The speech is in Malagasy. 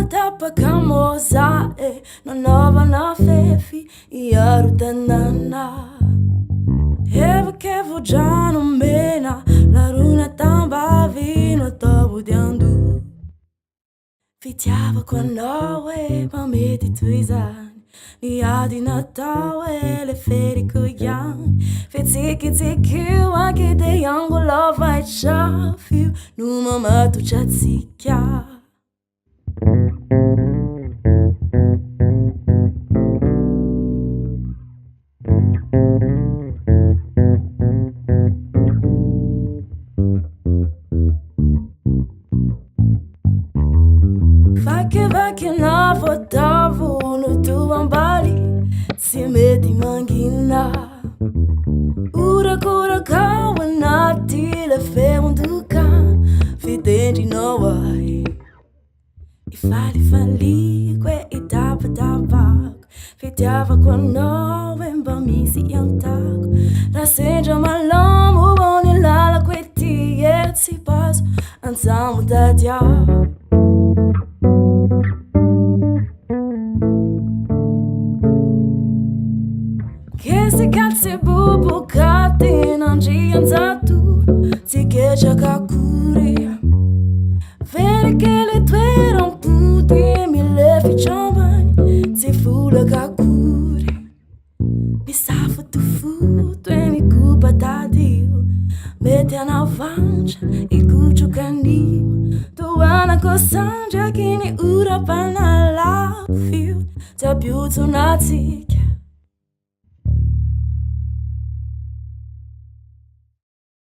tapakamoza nanaovana fefy iaro tanàna. Evakevo-drano mena larona tambavino atao diandu. Fitiavako anao mamety toy izany ny ady natao le feriko ihany. Fitsikitsiky anke de angolova itrafio no mamatotra atsika. Vaky na votavo no toambali tsy mety mangina. Urakorakao anaty le feondoka fitendrinao ay. Ifalifaliko itapatapako fitiavako anao mba misy iantako. Raha sendra malamo ny lalako ety tsy paso antsamo tady aho. Kesi katse bubu kati nandrianzato tiketraka akory. Verikely toeram-pody milefi trambany tsy folaka akory. Misafotofoto mikopa tadio mety anavandra ikotrokanio. Toanako sandraky ny ora-panalafio tsy abiotso natsika.